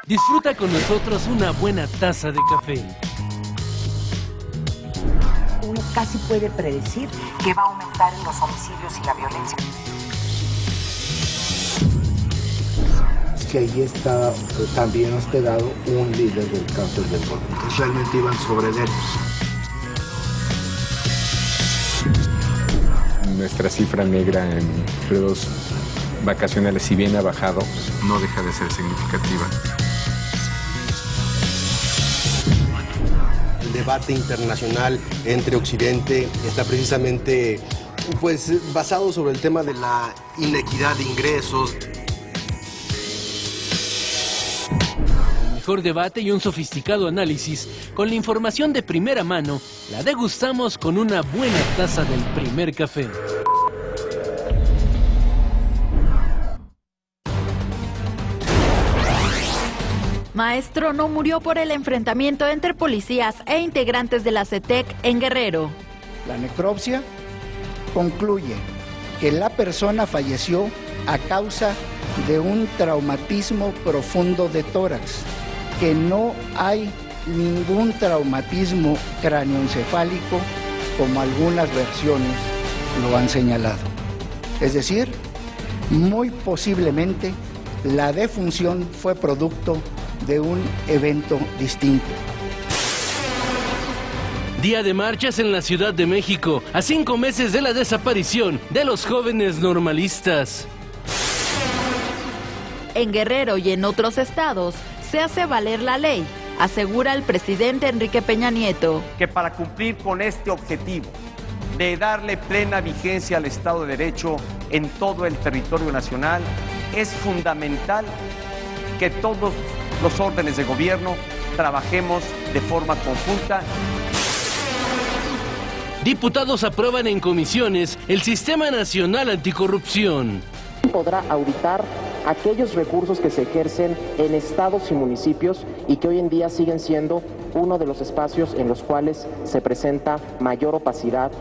Disfruta con nosotros una buena taza de café. Uno casi puede predecir que va a aumentar en los homicidios y la violencia. Es que ahí está también hospedado un líder del cártel del Golfo. Realmente iban sobre él. Nuestra cifra negra en periodos vacacionales, si bien ha bajado, no deja de ser significativa. El debate internacional entre Occidente está precisamente basado sobre el tema de la inequidad de ingresos. El mejor debate y un sofisticado análisis con la información de primera mano la degustamos con una buena taza del primer café. Maestro no murió por el enfrentamiento entre policías e integrantes de la CETEC en Guerrero. La necropsia concluye que la persona falleció a causa de un traumatismo profundo de tórax, que no hay ningún traumatismo cráneoencefálico como algunas versiones lo han señalado. Es decir, muy posiblemente la defunción fue producto de un evento distinto. Día de marchas en la Ciudad de México, a 5 meses de la desaparición de los jóvenes normalistas. En Guerrero y en otros estados se hace valer la ley, asegura el presidente Enrique Peña Nieto. Que para cumplir con este objetivo de darle plena vigencia al Estado de Derecho en todo el territorio nacional, es fundamental que todos los órdenes de gobierno trabajemos de forma conjunta. Diputados aprueban en comisiones el Sistema Nacional Anticorrupción. Podrá auditar aquellos recursos que se ejercen en estados y municipios y que hoy en día siguen siendo uno de los espacios en los cuales se presenta mayor opacidad.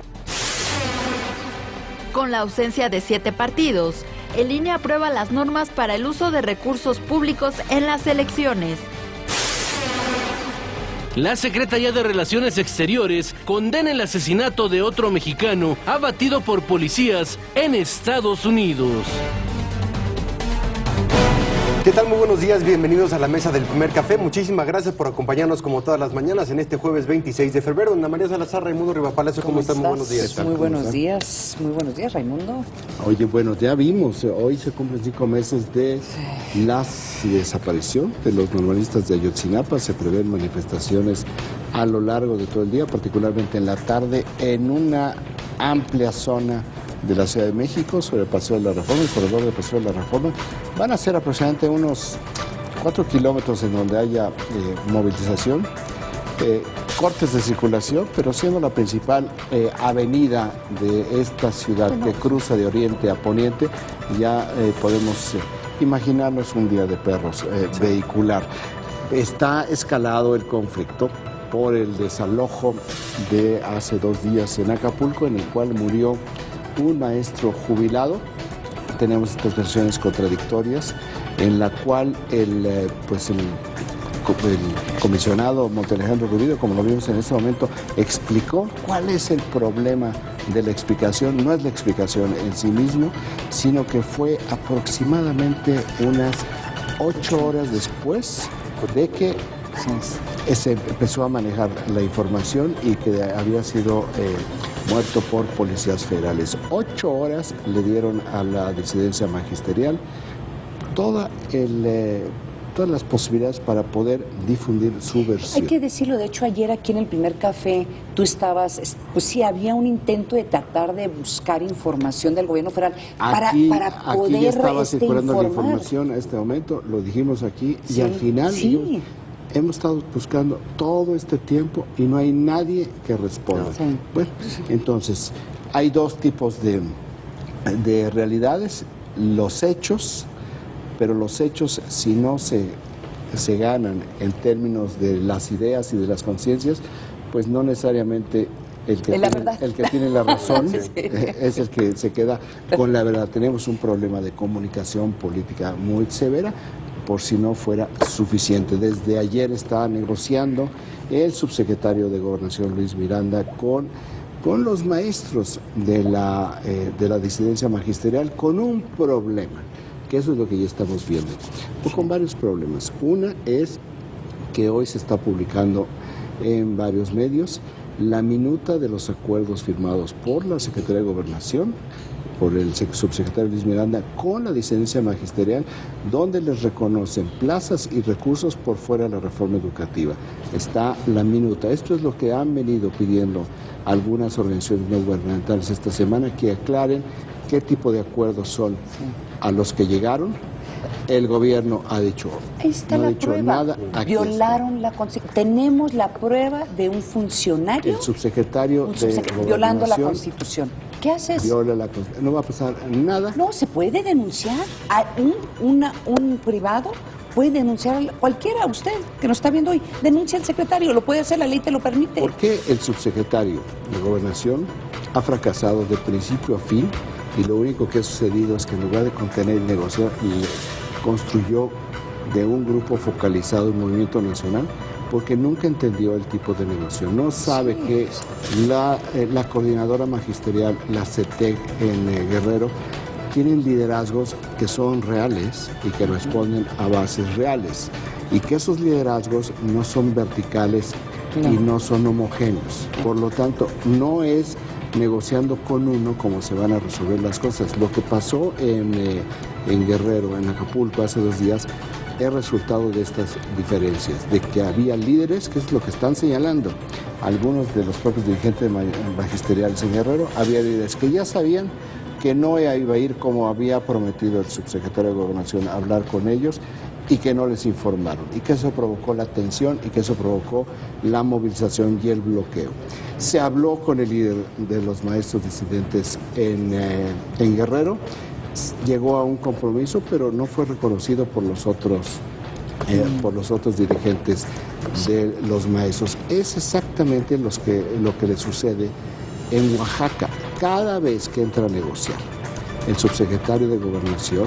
Con la ausencia de 7 partidos, el INE aprueba las normas para el uso de recursos públicos en las elecciones. La Secretaría de Relaciones Exteriores condena el asesinato de otro mexicano abatido por policías en Estados Unidos. ¿Qué tal? Muy buenos días, bienvenidos a la mesa del primer café. Muchísimas gracias por acompañarnos como todas las mañanas en este jueves 26 de febrero. Ana María Salazar, Raimundo Rivapalacio, ¿cómo están? Muy buenos días. Muy buenos días, Raimundo. Oye, bueno, ya vimos, hoy se cumplen 5 meses de la desaparición de los normalistas de Ayotzinapa. Se prevén manifestaciones a lo largo de todo el día, particularmente en la tarde, en una amplia zona de la Ciudad de México, sobre el Paseo de la Reforma, el corredor del Paseo de la Reforma. Van a ser aproximadamente unos 4 kilómetros en donde haya movilización, cortes de circulación, pero siendo la principal avenida de esta ciudad que cruza de oriente a poniente, ya podemos imaginarnos un día de perros vehicular. Está escalado el conflicto por el desalojo de hace 2 días en Acapulco, en el cual murió un maestro jubilado. Tenemos estas versiones contradictorias en la cual el comisionado Montealejandro Rubido, como lo vimos en este momento, explicó cuál es el problema de la explicación. No es la explicación en sí mismo, sino que fue aproximadamente unas 8 horas después de que se empezó a manejar la información y que había sido muerto por policías federales. 8 horas le dieron a la disidencia magisterial todas las posibilidades para poder difundir su versión. Hay que decirlo, de hecho ayer aquí en el primer café tú estabas, pues sí, había un intento de tratar de buscar información del gobierno federal para poder aquí ya estaba circulando informar la información a este momento, lo dijimos aquí, sí, y al final sí. Hemos estado buscando todo este tiempo y no hay nadie que responda. Sí. Bueno, entonces, hay 2 tipos de realidades, los hechos, pero los hechos, si no se ganan en términos de las ideas y de las conciencias, pues no necesariamente el que tiene la razón sí. Es el que se queda con la verdad. Tenemos un problema de comunicación política muy severa, por si no fuera suficiente. Desde ayer estaba negociando el subsecretario de Gobernación, Luis Miranda, con los maestros de la disidencia magisterial, con un problema, que eso es lo que ya estamos viendo, con varios problemas. Una es que hoy se está publicando en varios medios la minuta de los acuerdos firmados por la Secretaría de Gobernación, por el subsecretario Luis Miranda, con la disidencia magisterial, donde les reconocen plazas y recursos por fuera de la reforma educativa. Está la minuta. Esto es lo que han venido pidiendo algunas organizaciones no gubernamentales esta semana, que aclaren qué tipo de acuerdos son a los que llegaron. El gobierno ha dicho, ahí está no la ha dicho prueba. nada. Violaron la Constitución. Tenemos la prueba de un funcionario, el subsecretario de violando la Gobernación Constitución. ¿Qué haces? viola la Constitución. No va a pasar nada. No, se puede denunciar. A un privado puede denunciar a cualquiera, usted que nos está viendo hoy. Denuncia al secretario, lo puede hacer, la ley te lo permite. ¿Por qué el subsecretario de Gobernación ha fracasado de principio a fin? Y lo único que ha sucedido es que en lugar de contener y negociar, construyó de un grupo focalizado un movimiento nacional, porque nunca entendió el tipo de negocio. No sabe que la coordinadora magisterial, la CETEC en Guerrero, tienen liderazgos que son reales y que responden a bases reales. Y que esos liderazgos no son verticales y no son homogéneos. Por lo tanto, no es negociando con uno como se van a resolver las cosas. Lo que pasó en Guerrero, en Acapulco, hace 2 días, es resultado de estas diferencias, de que había líderes, que es lo que están señalando algunos de los propios dirigentes magisteriales en Guerrero, había líderes que ya sabían que no iba a ir como había prometido el subsecretario de Gobernación, a hablar con ellos, y que no les informaron, y que eso provocó la tensión y que eso provocó la movilización y el bloqueo. Se habló con el líder de los maestros disidentes en Guerrero, llegó a un compromiso, pero no fue reconocido por los otros dirigentes de los maestros. Es exactamente lo que le sucede en Oaxaca. Cada vez que entra a negociar el subsecretario de Gobernación,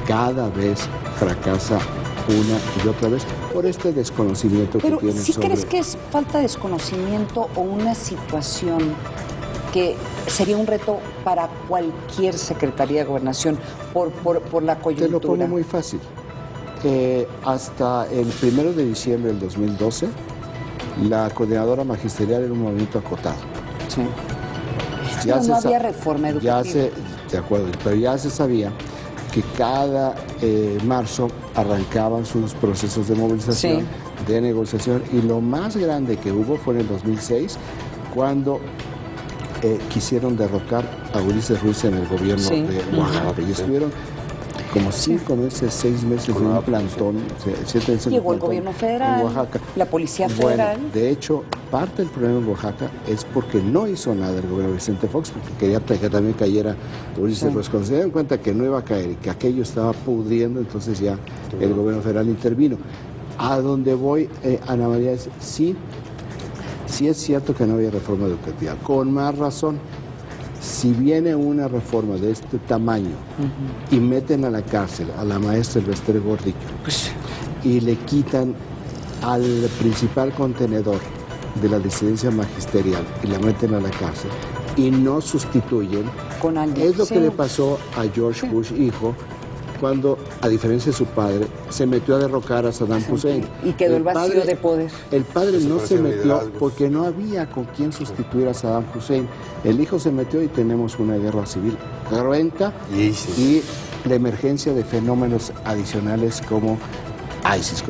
cada vez fracasa una y otra vez por este desconocimiento que tiene. Pero ¿sí crees que es falta de desconocimiento o una situación que sería un reto para cualquier Secretaría de Gobernación por la coyuntura? Te lo pongo muy fácil. Hasta el 1 de diciembre del 2012, la coordinadora magisterial era un movimiento acotado. Sí. Ya no había reforma educativa. De acuerdo, pero ya se sabía que cada marzo arrancaban sus procesos de movilización, de negociación, y lo más grande que hubo fue en el 2006, cuando quisieron derrocar a Ulises Ruiz en el gobierno de Oaxaca. Y estuvieron como 5 meses, 6 meses en un plantón, 7 meses. Llegó el gobierno federal, en Oaxaca, la policía federal. Bueno, de hecho, parte del problema en Oaxaca es porque no hizo nada el gobierno de Vicente Fox, porque quería que también cayera Ulises Ruiz. Cuando se dieron cuenta que no iba a caer y que aquello estaba pudriendo, entonces ya el gobierno federal intervino. A donde voy, Ana María, es sí es cierto que no había reforma educativa. Con más razón, si viene una reforma de este tamaño y meten a la cárcel a la maestra Elvester Gordillo y le quitan al principal contenedor de la disidencia magisterial y la meten a la cárcel y no sustituyen, con alguien. Es lo que le pasó a George Bush hijo, cuando, a diferencia de su padre, se metió a derrocar a Saddam Hussein. Y quedó el vacío de poder. El padre no se metió porque no había con quién sustituir a Saddam Hussein. El hijo se metió y tenemos una guerra civil cruenta y la emergencia de fenómenos adicionales como ISIS,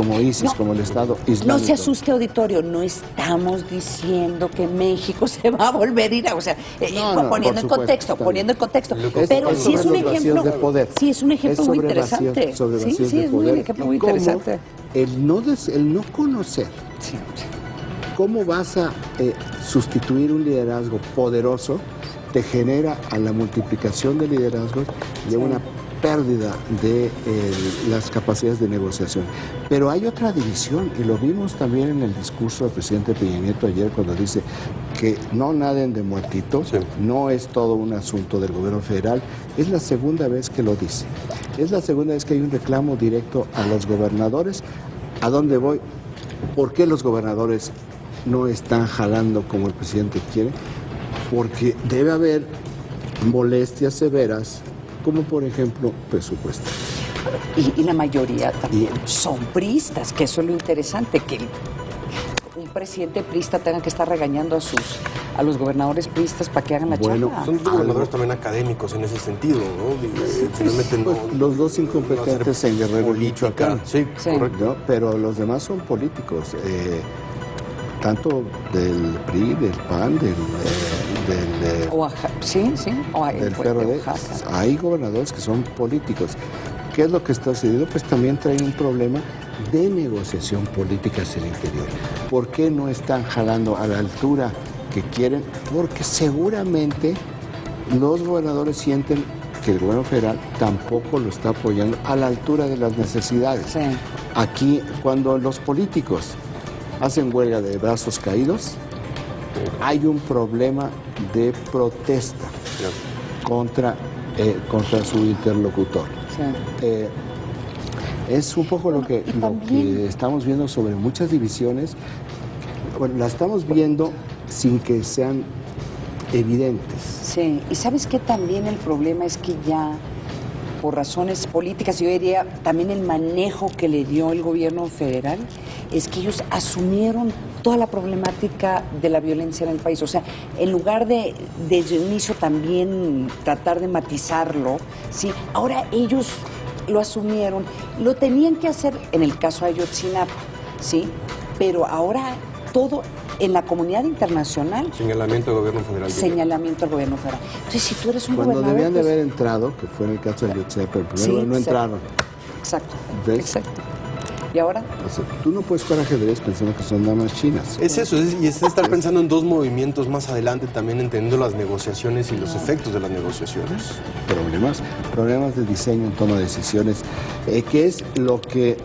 como el Estado Islámico. No se asuste, auditorio, no estamos diciendo que México se va a volver a ir a, o sea, poniendo en contexto, pero sí es un ejemplo, sí es un ejemplo muy interesante. Sí, es un ejemplo muy interesante. El no conocer cómo vas a sustituir un liderazgo poderoso te genera a la multiplicación de liderazgos y a una pérdida de las capacidades de negociación. Pero hay otra división, y lo vimos también en el discurso del presidente Peña Nieto ayer, cuando dice que no naden de muertitos, sí. No es todo un asunto del gobierno federal. Es la segunda vez que lo dice. Es la segunda vez que hay un reclamo directo a los gobernadores. ¿A dónde voy? ¿Por qué los gobernadores no están jalando como el presidente quiere? Porque debe haber molestias severas, como por ejemplo presupuesto. Y la mayoría también son priistas, que eso es lo interesante, que un presidente priista tenga que estar regañando a los gobernadores priistas para que hagan la chamba. Son gobernadores también académicos en ese sentido, ¿no? Finalmente pues, los dos incompetentes en Guerrero y Michoacán. Sí, correcto. ¿No? Pero los demás son políticos, tanto del PRI, del PAN, del PRD. Hay gobernadores que son políticos. ¿Qué es lo que está sucediendo? Pues también trae un problema de negociación política hacia el interior. ¿Por qué no están jalando a la altura que quieren? Porque seguramente los gobernadores sienten que el gobierno federal tampoco lo está apoyando a la altura de las necesidades. Sí. Aquí, cuando los políticos hacen huelga de brazos caídos, hay un problema de protesta contra su interlocutor. Sí. Es un poco lo que estamos viendo sobre muchas divisiones. Bueno, la estamos viendo sin que sean evidentes. Sí, y ¿sabes qué? También el problema es que ya, por razones políticas, yo diría también el manejo que le dio el gobierno federal, es que ellos asumieron toda la problemática de la violencia en el país. O sea, en lugar de desde un inicio también tratar de matizarlo, ¿sí? Ahora ellos lo asumieron, lo tenían que hacer en el caso de Ayotzinapa, ¿sí? Pero ahora todo en la comunidad internacional. Señalamiento del gobierno federal. Señalamiento del gobierno federal. Entonces, si tú eres un gobernador... Cuando debían pues, de haber entrado, que fue en el caso de Ayotzinapa, pero primero no entraron. Exacto. ¿Ves? Exacto. ¿Y ahora? O sea, tú no puedes jugar ajedrez pensando que son damas chinas. Es eso, y es estar pensando en dos movimientos más adelante, también entendiendo las negociaciones y los efectos de las negociaciones. Problemas de diseño en toma de decisiones, que es lo que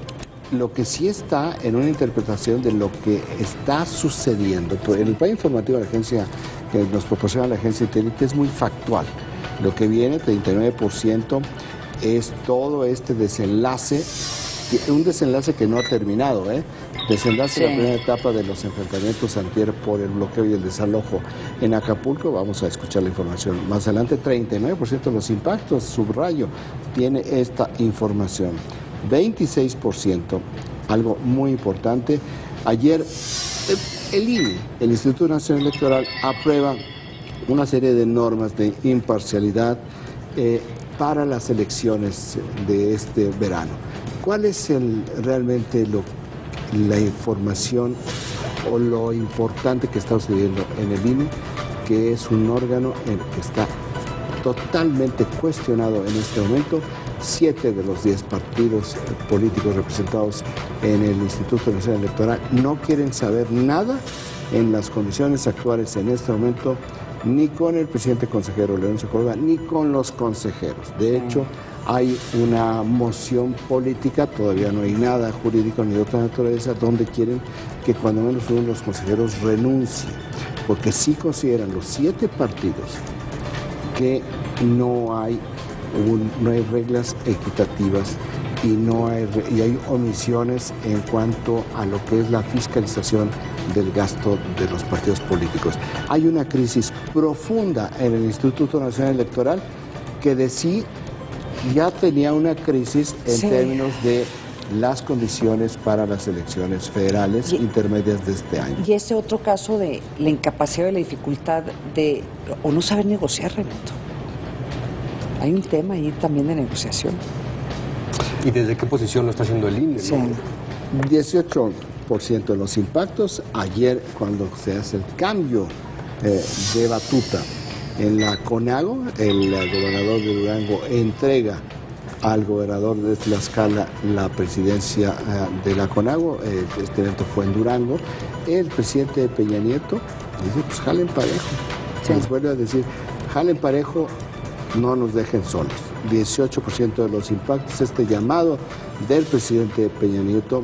sí está en una interpretación de lo que está sucediendo. En el plan informativo de la agencia, que nos proporciona la agencia Intelligence, es muy factual. Lo que viene, 39%, es todo este desenlace, un desenlace que no ha terminado, Desenlace de la primera etapa de los enfrentamientos antier por el bloqueo y el desalojo en Acapulco. Vamos a escuchar la información más adelante. 39% de los impactos, subrayo, tiene esta información. 26%, algo muy importante. Ayer el INE, el Instituto Nacional Electoral, aprueba una serie de normas de imparcialidad para las elecciones de este verano. ¿Cuál es realmente la información o lo importante que está sucediendo en el INE, que es un órgano que está totalmente cuestionado en este momento? 7 de los 10 partidos políticos representados en el Instituto Nacional Electoral no quieren saber nada en las condiciones actuales en este momento, ni con el presidente consejero Lorenzo Córdoba, ni con los consejeros. De hecho, hay una moción política, todavía no hay nada jurídico ni de otra naturaleza, donde quieren que cuando menos uno de los consejeros renuncie, porque sí consideran los 7 partidos que no hay reglas equitativas y hay omisiones en cuanto a lo que es la fiscalización del gasto de los partidos políticos. Hay una crisis profunda en el Instituto Nacional Electoral que de sí ya tenía una crisis en términos de las condiciones para las elecciones federales intermedias de este año. Y ese otro caso de la incapacidad y la dificultad de o no saber negociar, Renato. Hay un tema ahí también de negociación. ¿Y desde qué posición lo está haciendo el INE? Sí. 18% de los impactos. Ayer, cuando se hace el cambio de batuta en la CONAGO, el gobernador de Durango entrega al gobernador de Tlaxcala la presidencia de la CONAGO. Este evento fue en Durango. El presidente Peña Nieto dice, pues jalen parejo. Se les vuelve a decir, jalen parejo no nos dejen solos. 18% de los impactos, este llamado del presidente Peña Nieto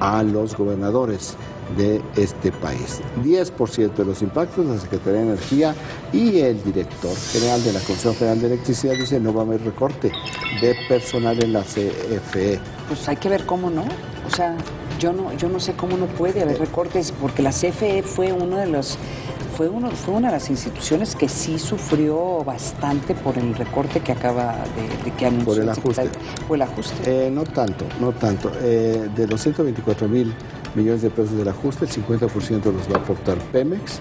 a los gobernadores de este país. 10% de los impactos, la Secretaría de Energía y el director general de la Comisión Federal de Electricidad dice no va a haber recorte de personal en la CFE. Pues hay que ver cómo no. O sea, yo no sé cómo no puede haber recortes, porque la CFE fue una de las instituciones que sí sufrió bastante por el recorte que acaba de que anunció. Por el ajuste. Por el ajuste. No tanto. De los 124,000 millones de pesos del ajuste, el 50% los va a aportar Pemex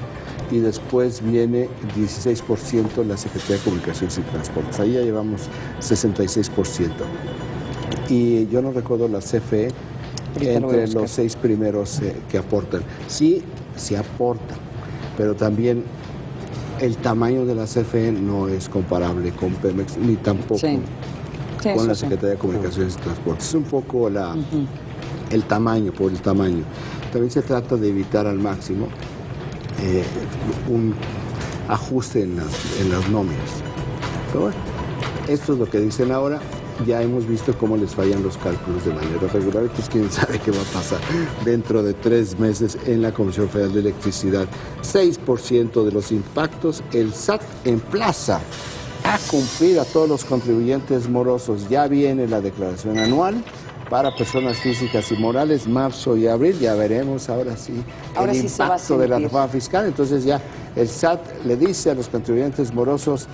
y después viene 16% la Secretaría de Comunicaciones y Transportes. Ahí ya llevamos 66%. Y yo no recuerdo la CFE entre los 6 primeros que aportan. Sí aportan, pero también el tamaño de la CFE no es comparable con Pemex ni tampoco con la Secretaría de Comunicaciones y Transportes. Es un poco el tamaño, por el tamaño. También se trata de evitar al máximo un ajuste en las nóminas. Pero bueno, esto es lo que dicen ahora. Ya hemos visto cómo les fallan los cálculos de manera regular, pues quién sabe qué va a pasar dentro de 3 meses en la Comisión Federal de Electricidad. 6% de los impactos, el SAT emplaza a cumplir a todos los contribuyentes morosos. Ya viene la declaración anual para personas físicas y morales, marzo y abril, ya veremos ahora sí el impacto de la reforma fiscal. Entonces ya el SAT le dice a los contribuyentes morosos,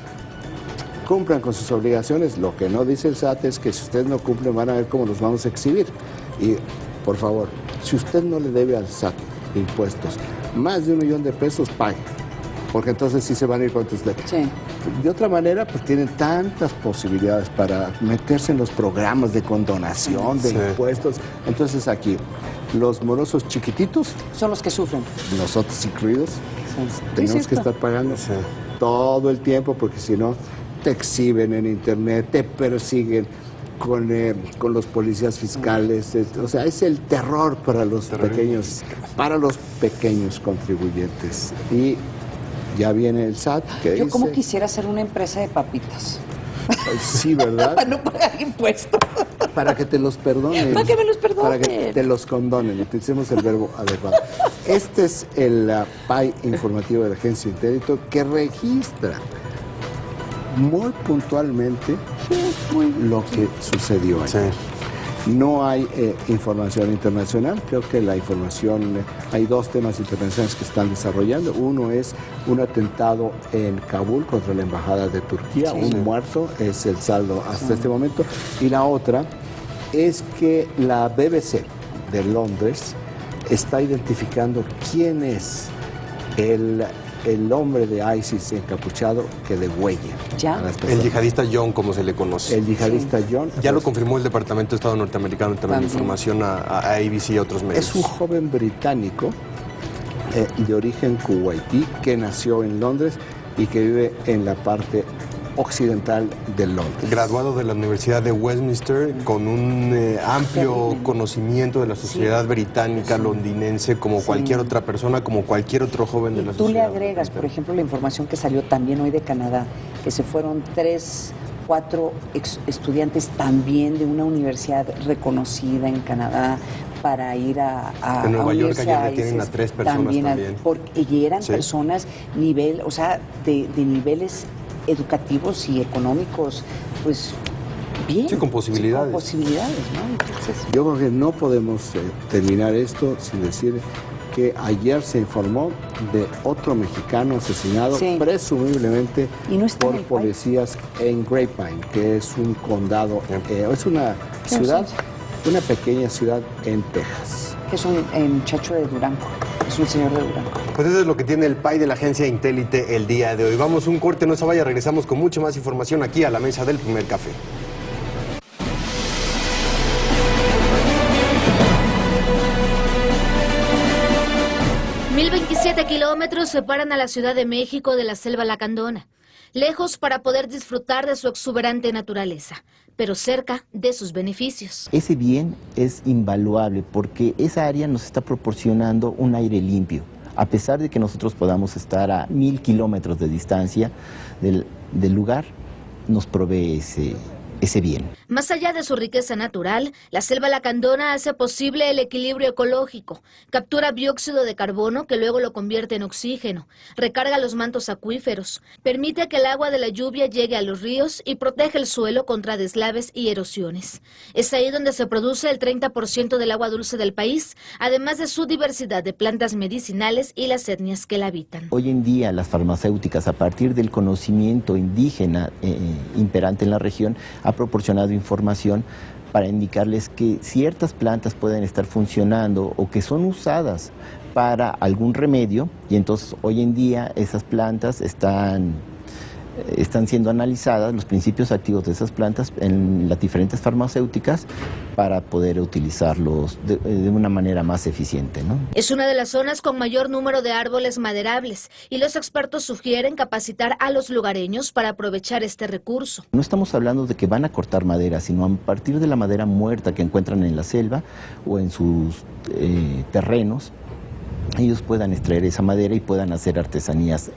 cumplan con sus obligaciones. Lo que no dice el SAT es que si ustedes no cumplen van a ver cómo los vamos a exhibir. Y por favor, si usted no le debe al SAT impuestos más de 1 millón de pesos, pague, porque entonces sí se van a ir contra usted. Sí. De otra manera, pues tienen tantas posibilidades para meterse en los programas de condonación de impuestos. Entonces aquí, los morosos chiquititos son los que sufren. Nosotros incluidos, tenemos que estar pagando todo el tiempo, porque si no, te exhiben en internet, te persiguen con los policías fiscales. O sea, es el terror para los pequeños contribuyentes. Y ya viene el SAT que dice... Yo como quisiera hacer una empresa de papitas. Sí, ¿verdad? Para no pagar impuestos. Para que te los perdonen. Para que me los perdonen. Para que te los condonen. Utilicemos el verbo adecuado. Este es el PAI informativo de la Agencia Intégrito, que registra muy puntualmente lo que sucedió ayer. No hay información internacional. Creo que la información, hay 2 temas internacionales que están desarrollando. Uno es un atentado en Kabul contra la embajada de Turquía, un muerto, es el saldo hasta este momento. Y la otra es que la BBC de Londres está identificando quién es el hombre de ISIS encapuchado que degüella. El yihadista John, como se le conoce. El yihadista John. Ya lo confirmó el Departamento de Estado norteamericano, también información a ABC y a otros medios. Es un joven británico de origen kuwaití que nació en Londres y que vive en la parte occidental de Londres. Graduado de la Universidad de Westminster, con un amplio conocimiento de la sociedad británica, londinense, como cualquier otra persona, como cualquier otro joven de la sociedad. Tú le agregas, por ejemplo, la información que salió también hoy de Canadá, que se fueron 4 estudiantes también de una universidad reconocida en Canadá para ir a en Nueva York ayer detienen a 3 personas también. Y eran personas de niveles educativos y económicos, pues bien. Sí, con posibilidades. Con posibilidades, ¿no? Entonces, yo creo que no podemos terminar esto sin decir que ayer se informó de otro mexicano asesinado, presumiblemente por policías en Grapevine, que es un condado, es una ciudad, una pequeña ciudad en Texas. Que es un muchacho de Durango. Es un señor de Durango. Pues eso es lo que tiene el PAI de la agencia Intélite el día de hoy. Vamos un corte, no se vaya, regresamos con mucha más información aquí a la mesa del primer café. $1,027 kilómetros separan a la Ciudad de México de la selva lacandona, lejos para poder disfrutar de su exuberante naturaleza, pero cerca de sus beneficios. Ese bien es invaluable porque esa área nos está proporcionando un aire limpio. A pesar de que nosotros podamos estar a 1,000 kilómetros de distancia del lugar nos provee ese bien. Más allá de su riqueza natural, la selva lacandona hace posible el equilibrio ecológico, captura dióxido de carbono que luego lo convierte en oxígeno, recarga los mantos acuíferos, permite que el agua de la lluvia llegue a los ríos y protege el suelo contra deslaves y erosiones. Es ahí donde se produce el 30% del agua dulce del país, además de su diversidad de plantas medicinales y las etnias que la habitan. Hoy en día las farmacéuticas, a partir del conocimiento indígena imperante en la región, ha proporcionado información para indicarles que ciertas plantas pueden estar funcionando o que son usadas para algún remedio, y entonces hoy en día esas plantas están siendo analizadas, los principios activos de esas plantas en las diferentes farmacéuticas, para poder utilizarlos de una manera más eficiente, ¿no? Es una de las zonas con mayor número de árboles maderables y los expertos sugieren capacitar a los lugareños para aprovechar este recurso. No estamos hablando de que van a cortar madera, sino a partir de la madera muerta que encuentran en la selva o en sus terrenos, ellos puedan extraer esa madera y puedan hacer artesanías.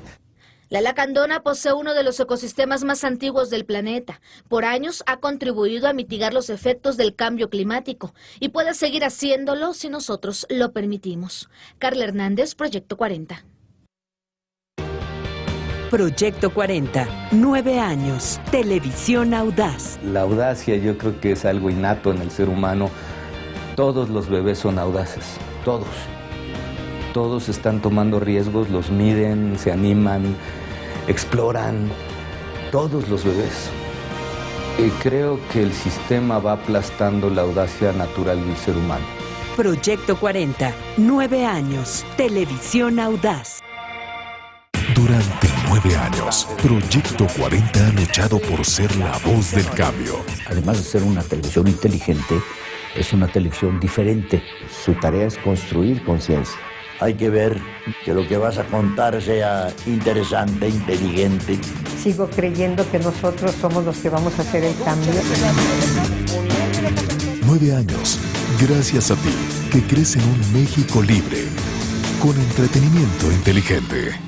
La lacandona posee uno de los ecosistemas más antiguos del planeta. Por años ha contribuido a mitigar los efectos del cambio climático y puede seguir haciéndolo si nosotros lo permitimos. Carla Hernández, Proyecto 40. Proyecto 40, 9 años, televisión audaz. La audacia yo creo que es algo innato en el ser humano. Todos los bebés son audaces, todos. Todos están tomando riesgos, los miden, se animan, exploran, todos los bebés. Y creo que el sistema va aplastando la audacia natural del ser humano. Proyecto 40, 9 años, televisión audaz. Durante 9 años, Proyecto 40 ha luchado por ser la voz del cambio. Además de ser una televisión inteligente, es una televisión diferente. Su tarea es construir conciencia. Hay que ver que lo que vas a contar sea interesante, inteligente. Sigo creyendo que nosotros somos los que vamos a hacer el cambio. 9 años, gracias a ti, que crees en un México libre, con entretenimiento inteligente.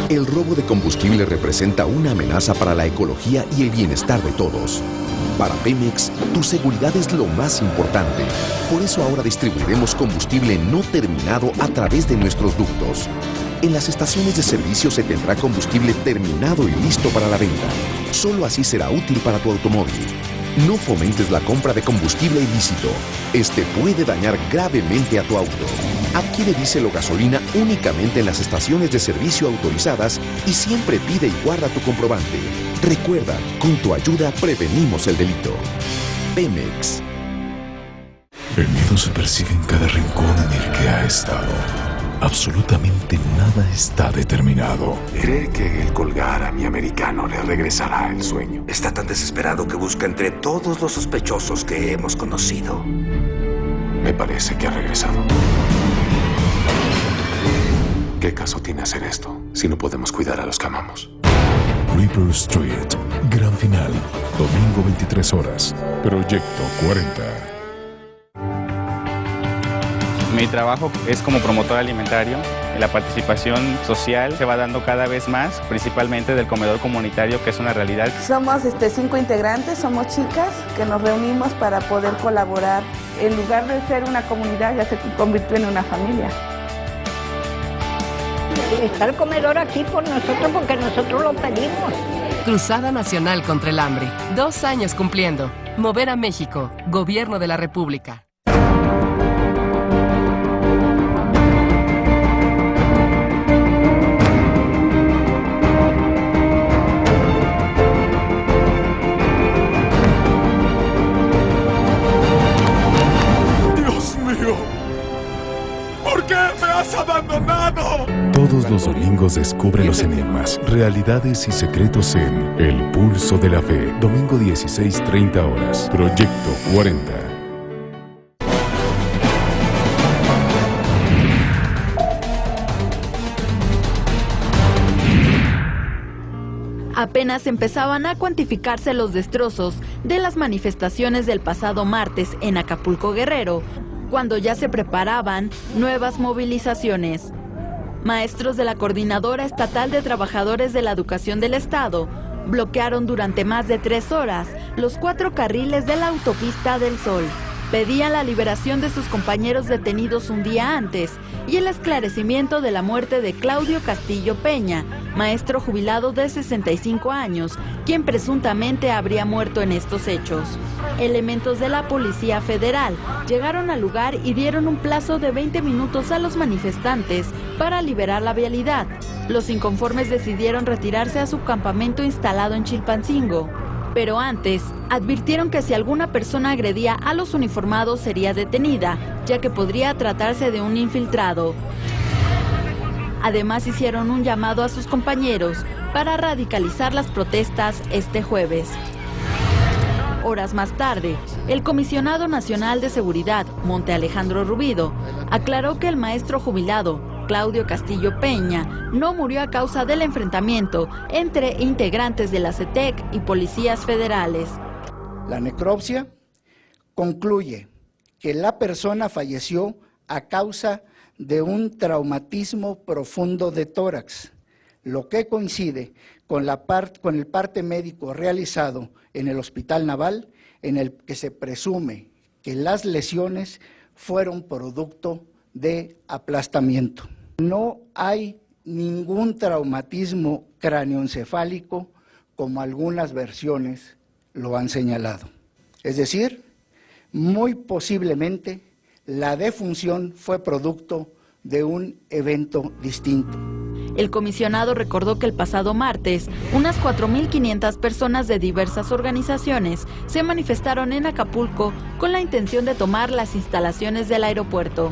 El robo de combustible representa una amenaza para la ecología y el bienestar de todos. Para Pemex, tu seguridad es lo más importante. Por eso ahora distribuiremos combustible no terminado a través de nuestros ductos. En las estaciones de servicio se tendrá combustible terminado y listo para la venta. Solo así será útil para tu automóvil. No fomentes la compra de combustible ilícito. Este puede dañar gravemente a tu auto. Adquiere diésel o gasolina únicamente en las estaciones de servicio autorizadas y siempre pide y guarda tu comprobante. Recuerda, con tu ayuda prevenimos el delito. Pemex. El miedo se persigue en cada rincón en el que ha estado. Absolutamente nada está determinado. Cree que el colgar a mi americano le regresará el sueño. Está tan desesperado que busca entre todos los sospechosos que hemos conocido. Me parece que ha regresado. ¿Qué caso tiene hacer esto si no podemos cuidar a los que amamos? River Street, gran final, domingo 23 horas, Proyecto 40. Mi trabajo es como promotor alimentario. La participación social se va dando cada vez más, principalmente del comedor comunitario, que es una realidad. Somos 5 integrantes, somos chicas que nos reunimos para poder colaborar. En lugar de ser una comunidad, ya se convirtió en una familia. Está el comedor aquí por nosotros porque nosotros lo pedimos. Cruzada Nacional contra el Hambre. 2 años cumpliendo. Mover a México. Gobierno de la República. ¡Dios mío! ¿Por qué me has abandonado? Todos los domingos descubre los enigmas, realidades y secretos en El Pulso de la Fe. Domingo 16:30 horas. Proyecto 40. Apenas empezaban a cuantificarse los destrozos de las manifestaciones del pasado martes en Acapulco, Guerrero, cuando ya se preparaban nuevas movilizaciones. Maestros de la Coordinadora Estatal de Trabajadores de la Educación del Estado bloquearon durante más de 3 horas los 4 carriles de la autopista del Sol. Pedían la liberación de sus compañeros detenidos un día antes y el esclarecimiento de la muerte de Claudio Castillo Peña, maestro jubilado de 65 años, quien presuntamente habría muerto en estos hechos. Elementos de la Policía Federal llegaron al lugar y dieron un plazo de 20 minutos a los manifestantes para liberar la vialidad. Los inconformes decidieron retirarse a su campamento instalado en Chilpancingo. Pero antes, advirtieron que si alguna persona agredía a los uniformados sería detenida, ya que podría tratarse de un infiltrado. Además, hicieron un llamado a sus compañeros para radicalizar las protestas este jueves. Horas más tarde, el Comisionado Nacional de Seguridad, Monte Alejandro Rubido, aclaró que el maestro jubilado, Claudio Castillo Peña, no murió a causa del enfrentamiento entre integrantes de la CETEC y policías federales. La necropsia concluye que la persona falleció a causa de un traumatismo profundo de tórax, lo que coincide con el parte médico realizado en el Hospital Naval, en el que se presume que las lesiones fueron producto de aplastamiento. No hay ningún traumatismo cráneoencefálico como algunas versiones lo han señalado. Es decir, muy posiblemente la defunción fue producto de un evento distinto. El comisionado recordó que el pasado martes, unas 4.500 personas de diversas organizaciones se manifestaron en Acapulco con la intención de tomar las instalaciones del aeropuerto.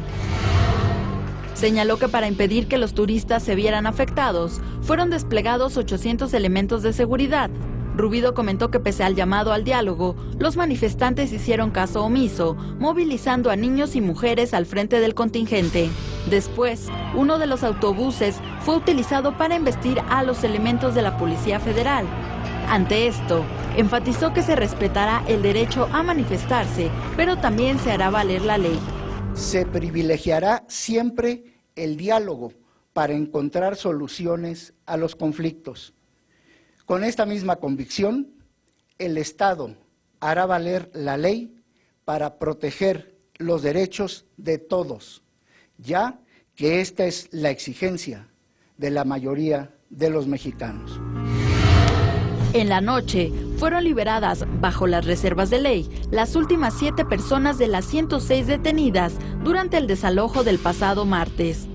Señaló que para impedir que los turistas se vieran afectados, fueron desplegados 800 elementos de seguridad. Rubido comentó que pese al llamado al diálogo, los manifestantes hicieron caso omiso, movilizando a niños y mujeres al frente del contingente. Después, uno de los autobuses fue utilizado para embestir a los elementos de la Policía Federal. Ante esto, enfatizó que se respetará el derecho a manifestarse, pero también se hará valer la ley. Se privilegiará siempre el diálogo para encontrar soluciones a los conflictos. Con esta misma convicción, el Estado hará valer la ley para proteger los derechos de todos, ya que esta es la exigencia de la mayoría de los mexicanos. En la noche, fueron liberadas, bajo las reservas de ley, las últimas 7 personas de las 106 detenidas durante el desalojo del pasado martes.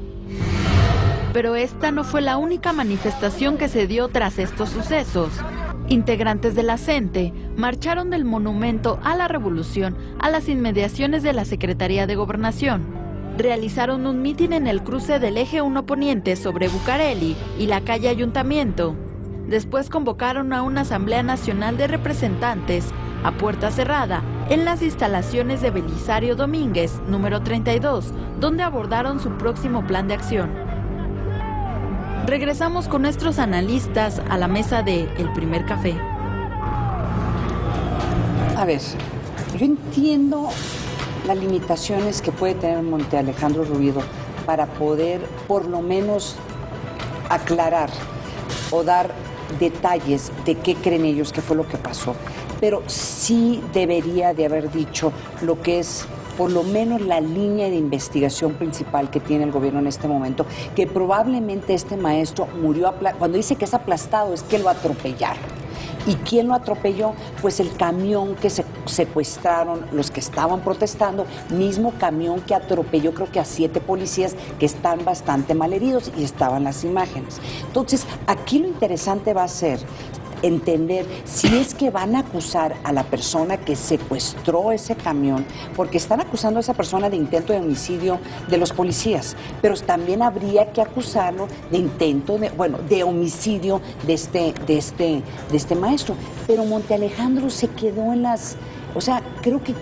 Pero esta no fue la única manifestación que se dio tras estos sucesos. Integrantes de la CENTE marcharon del Monumento a la Revolución a las inmediaciones de la Secretaría de Gobernación. Realizaron un mitin en el cruce del Eje 1 Poniente sobre Bucareli y la calle Ayuntamiento. Después convocaron a una Asamblea Nacional de Representantes a puerta cerrada en las instalaciones de Belisario Domínguez, número 32, donde abordaron su próximo plan de acción. Regresamos con nuestros analistas a la mesa de El Primer Café. A ver, yo entiendo las limitaciones que puede tener Monte Alejandro Rubido para poder por lo menos aclarar o dar detalles de qué creen ellos que fue lo que pasó, pero sí debería de haber dicho lo que es por lo menos la línea de investigación principal que tiene el gobierno en este momento, que probablemente este maestro murió, cuando dice que es aplastado es que lo atropellaron. ¿Y quién lo atropelló? Pues el camión que se secuestraron los que estaban protestando, mismo camión que atropelló creo que a 7 policías que están bastante malheridos y estaban las imágenes. Entonces, aquí lo interesante va a ser entender si es que van a acusar a la persona que secuestró ese camión, porque están acusando a esa persona de intento de homicidio de los policías, pero también habría que acusarlo de intento de homicidio de este maestro. Pero Monte Alejandro se quedó en las... O sea, creo que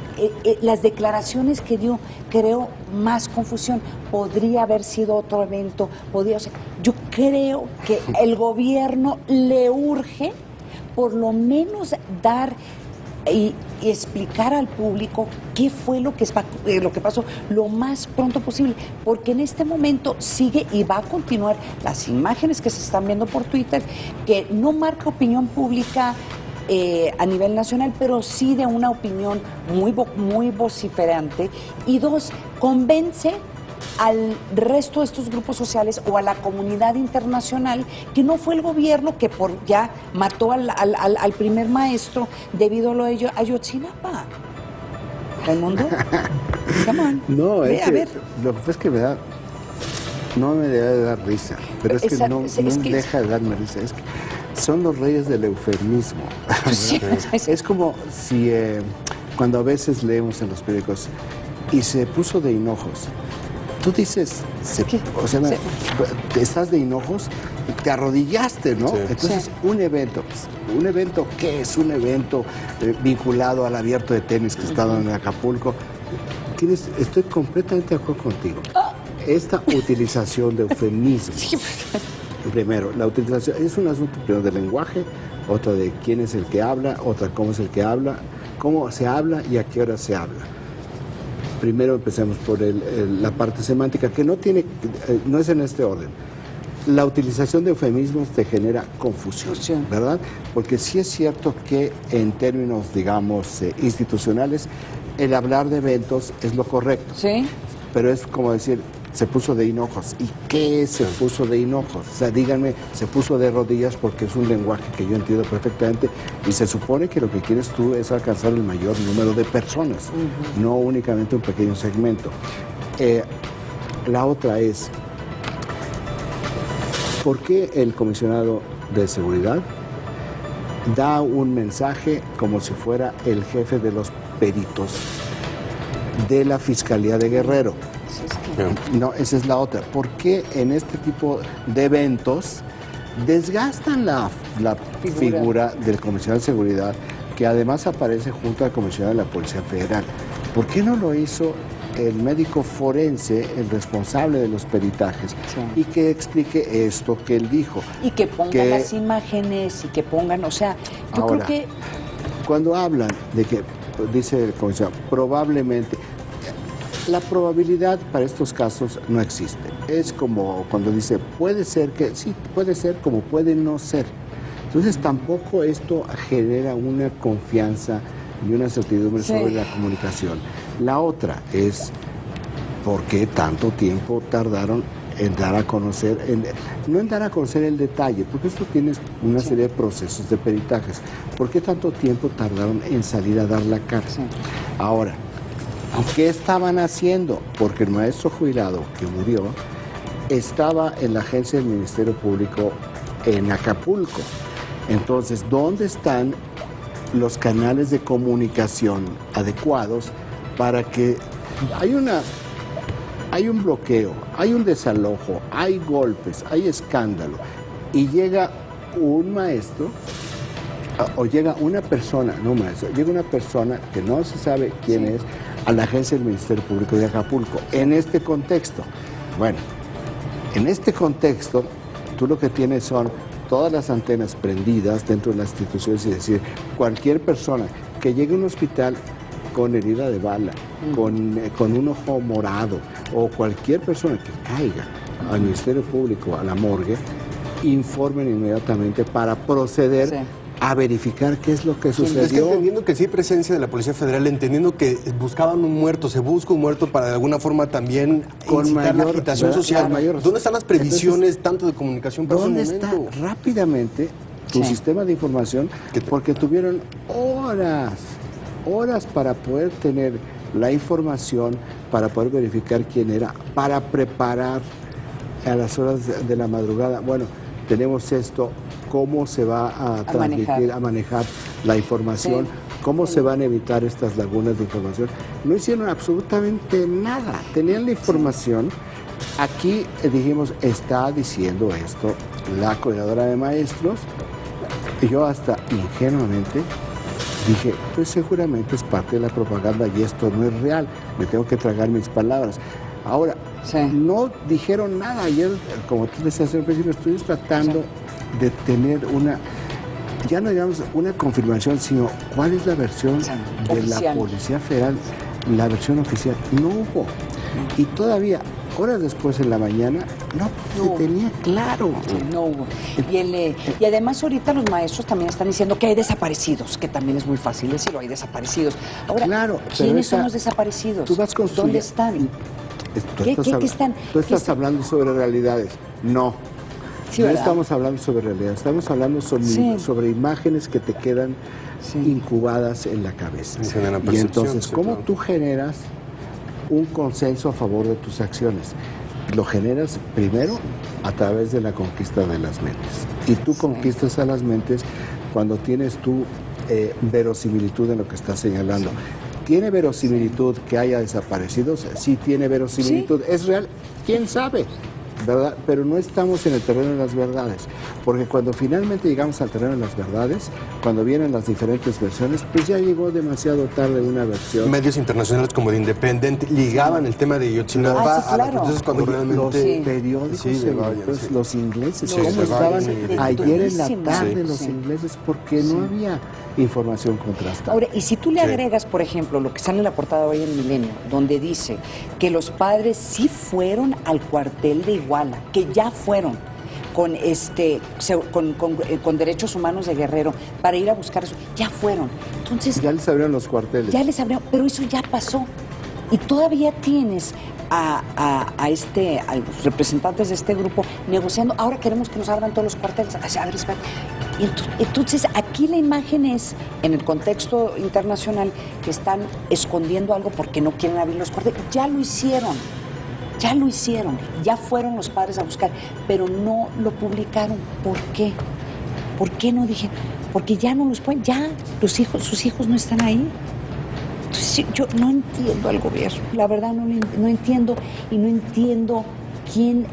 las declaraciones que dio, creo, más confusión. Podría haber sido otro evento, yo creo que el gobierno le urge por lo menos dar y explicar al público qué fue lo que pasó lo más pronto posible, porque en este momento sigue y va a continuar las imágenes que se están viendo por Twitter, que no marca opinión pública a nivel nacional, pero sí de una opinión muy vociferante, y dos, convence al resto de estos grupos sociales o a la comunidad internacional que no fue el gobierno que ya mató al primer maestro debido a lo de Ayotzinapa. ¿Raimundo? Come on. No, a ver. Lo que pasa es que no me debe de dar risa, pero es que no deja de darme risa. Es que son los reyes del eufemismo. Es como si cuando a veces leemos en los periódicos y se puso de hinojos. Tú dices, estás de hinojos, te arrodillaste, ¿no? Sí. Entonces, un evento, ¿qué es? Un evento vinculado al abierto de tenis que está dando en Acapulco. Estoy completamente de acuerdo contigo. Esta utilización de eufemismos, primero, la utilización es un asunto primero de lenguaje, otra de quién es el que habla, otra cómo es el que habla, cómo se habla y a qué hora se habla. Primero empecemos por la parte semántica, que no es en este orden. La utilización de eufemismos te genera confusión, ¿verdad? Porque sí es cierto que en términos, digamos, institucionales, el hablar de eventos es lo correcto. Sí. Pero es como decir, se puso de hinojos. ¿Y qué se puso de hinojos? O sea, díganme, se puso de rodillas porque es un lenguaje que yo entiendo perfectamente y se supone que lo que quieres tú es alcanzar el mayor número de personas, no únicamente un pequeño segmento. La otra es, ¿por qué el comisionado de seguridad da un mensaje como si fuera el jefe de los peritos de la Fiscalía de Guerrero? No, esa es la otra. ¿Por qué en este tipo de eventos desgastan la figura del comisionado de seguridad, que además aparece junto al comisionado de la Policía Federal? ¿Por qué no lo hizo el médico forense, el responsable de los peritajes, y que explique esto que él dijo? Y que pongan las imágenes y que pongan, o sea, yo creo que... Cuando hablan de que, dice el comisionado, probablemente... La probabilidad para estos casos no existe. Es como cuando dice, puede ser que, sí, puede ser como puede no ser. Entonces tampoco esto genera una confianza y una certidumbre sobre la comunicación. La otra es, ¿por qué tanto tiempo tardaron en dar a conocer, no en dar a conocer el detalle, porque esto tiene una serie de procesos de peritajes? ¿Por qué tanto tiempo tardaron en salir a dar la cara? Ahora, ¿qué estaban haciendo? Porque el maestro jubilado que murió estaba en la agencia del Ministerio Público en Acapulco. Entonces, ¿dónde están los canales de comunicación adecuados para que hay un bloqueo, hay un desalojo, hay golpes, hay escándalo, y llega un maestro o llega una persona, no maestro, llega una persona que no se sabe quién es, a la agencia del Ministerio Público de Acapulco, en este contexto? Bueno, en este contexto, tú lo que tienes son todas las antenas prendidas dentro de las instituciones, y decir, cualquier persona que llegue a un hospital con herida de bala, con un ojo morado, o cualquier persona que caiga al Ministerio Público, a la morgue, informen inmediatamente para proceder a verificar qué es lo que sucedió. Es que entendiendo que sí hay presencia de la Policía Federal, entendiendo que buscaban un muerto, se busca un muerto para de alguna forma también incitar la agitación social. ¿Dónde están las previsiones tanto de comunicación para ese momento? ¿Dónde está rápidamente tu sistema de información? Porque tuvieron horas para poder tener la información, para poder verificar quién era, para preparar a las horas de la madrugada. Bueno, tenemos esto, cómo se va a transmitir, a manejar la información, cómo se van a evitar estas lagunas de información. No hicieron absolutamente nada, tenían la información. Aquí dijimos, está diciendo esto la coordinadora de maestros, y yo hasta ingenuamente dije, pues seguramente es parte de la propaganda y esto no es real, me tengo que tragar mis palabras. Ahora, no dijeron nada. Ayer, como tú decías al principio, estuvimos tratando de tener ya no digamos una confirmación, sino cuál es la versión de la Policía Federal, la versión oficial. No hubo. Y todavía, horas después en la mañana, no se tenía claro. No hubo. Y además ahorita los maestros también están diciendo que hay desaparecidos, que también es muy fácil decirlo, hay desaparecidos. Ahora, claro, ¿quiénes son los desaparecidos? Tú vas ¿Dónde están? ¿Qué están? Tú estás hablando sobre realidades. No. Sí, no estamos hablando sobre realidades, estamos hablando sobre imágenes que te quedan incubadas en la cabeza. Y entonces, ¿cómo tú generas un consenso a favor de tus acciones? Lo generas primero a través de la conquista de las mentes. Y tú conquistas a las mentes cuando tienes tu verosimilitud en lo que estás señalando. ¿Tiene verosimilitud que haya desaparecidos? Sí, tiene verosimilitud. ¿Es real? ¿Quién sabe? ¿Verdad? Pero no estamos en el terreno de las verdades, porque cuando finalmente llegamos al terreno de las verdades, cuando vienen las diferentes versiones, pues ya llegó demasiado tarde una versión. Medios internacionales como The Independent ligaban el tema de Ayotzinapa a las entonces cuando realmente... Los periódicos, los ingleses, ¿cómo estaban ayer en la tarde los ingleses? Porque no había información contrastada. Ahora, y si tú le agregas, por ejemplo, lo que sale en la portada hoy en Milenio, donde dice que los padres sí fueron al cuartel de Iguala, que ya fueron con derechos humanos de Guerrero para ir a buscar eso, ya fueron. Entonces, ya les abrieron los cuarteles. Ya les abrieron, pero eso ya pasó. Y todavía tienes a los representantes de este grupo negociando, ahora queremos que nos abran todos los cuarteles. A ver, espera. Entonces, aquí la imagen es, en el contexto internacional, que están escondiendo algo porque no quieren abrir los cuarteles. Ya lo hicieron, ya fueron los padres a buscar, pero no lo publicaron. ¿Por qué? ¿Por qué no dije? Porque ya no los pueden, ya sus hijos no están ahí. Entonces, yo no entiendo al gobierno, la verdad no entiendo, y no entiendo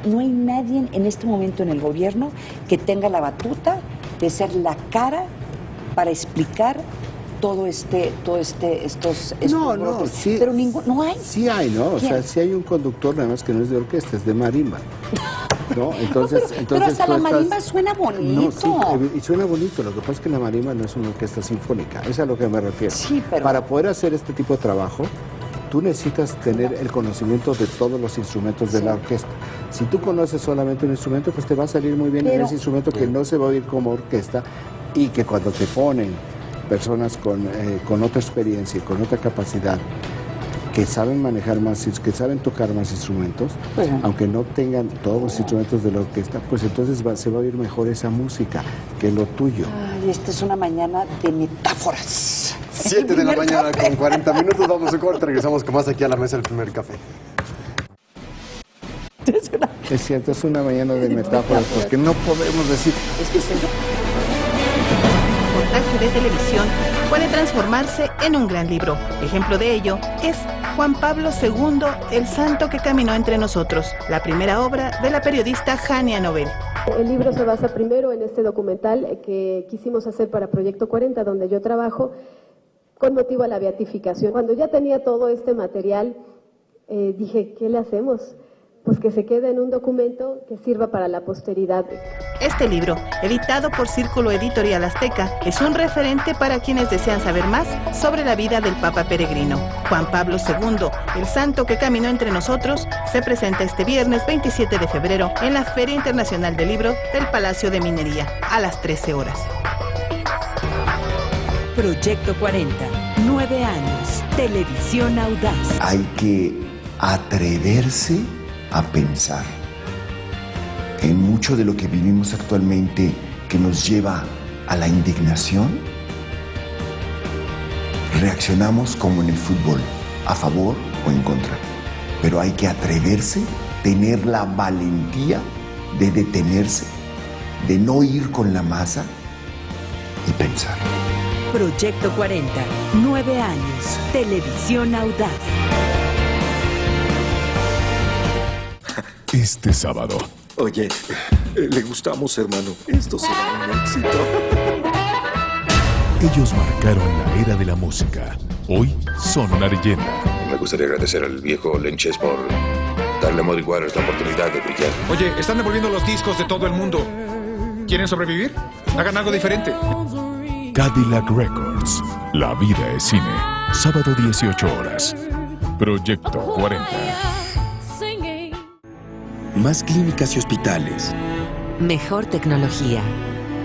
no hay nadie en este momento en el gobierno que tenga la batuta de ser la cara para explicar todo estos sí, pero no hay. Sí hay, ¿no? O sea, sí hay un conductor, nada más que no es de orquesta, es de marimba. ¿No? Entonces, pero hasta la marimba suena bonito. No, sí, y suena bonito. Lo que pasa es que la marimba no es una orquesta sinfónica. Es a lo que me refiero. Sí, pero... Para poder hacer este tipo de trabajo, tú necesitas tener el conocimiento de todos los instrumentos de la orquesta. Si tú conoces solamente un instrumento, pues te va a salir muy bien en ese instrumento que no se va a oír como orquesta, y que cuando te ponen personas con otra experiencia y con otra capacidad, que saben manejar más, que saben tocar más instrumentos, aunque no tengan todos los instrumentos de la orquesta, pues entonces se va a oír mejor esa música que lo tuyo. Ay, esta es una mañana de metáforas. 7 de la mañana con 40 minutos, vamos a corte, regresamos con más aquí a la mesa del primer café. Es cierto, es una mañana de metáforas, porque no podemos decir... Es que es eso. El reportaje de televisión puede transformarse en un gran libro. Ejemplo de ello es Juan Pablo II, el santo que caminó entre nosotros, la primera obra de la periodista Jania Nobel. El libro se basa primero en este documental que quisimos hacer para Proyecto 40, donde yo trabajo, con motivo a la beatificación. Cuando ya tenía todo este material, dije, ¿qué le hacemos? Pues que se quede en un documento que sirva para la posteridad. Este libro, editado por Círculo Editorial Azteca, es un referente para quienes desean saber más sobre la vida del Papa Peregrino. Juan Pablo II, el santo que caminó entre nosotros, se presenta este viernes 27 de febrero en la Feria Internacional del Libro del Palacio de Minería, a las 13 horas. Proyecto 40, 9 años, televisión audaz. Hay que atreverse a pensar en mucho de lo que vivimos actualmente, que nos lleva a la indignación. Reaccionamos como en el fútbol, a favor o en contra, pero hay que atreverse, tener la valentía de detenerse, de no ir con la masa y pensar. Proyecto 40, 9 años, televisión audaz. Este sábado. Oye, le gustamos, hermano. Esto será un éxito. Ellos marcaron la era de la música. Hoy son una leyenda. Me gustaría agradecer al viejo Lenches por darle a Muddy Waters la oportunidad de brillar. Oye, están devolviendo los discos de todo el mundo. ¿Quieren sobrevivir? Hagan algo diferente. Cadillac Records. La vida es cine. Sábado 18 horas. Proyecto 40. Más clínicas y hospitales. Mejor tecnología.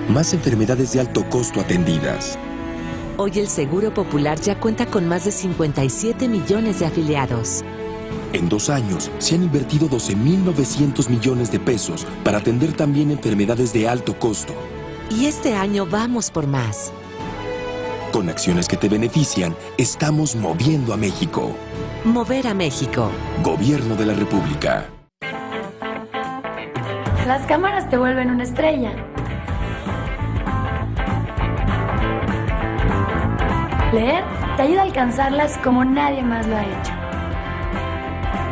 Más enfermedades de alto costo atendidas. Hoy el Seguro Popular ya cuenta con más de 57 millones de afiliados. En 2 años se han invertido 12.900 millones de pesos para atender también enfermedades de alto costo. Y este año vamos por más. Con acciones que te benefician, estamos moviendo a México. Mover a México. Gobierno de la República. Las cámaras te vuelven una estrella. Leer te ayuda a alcanzarlas como nadie más lo ha hecho.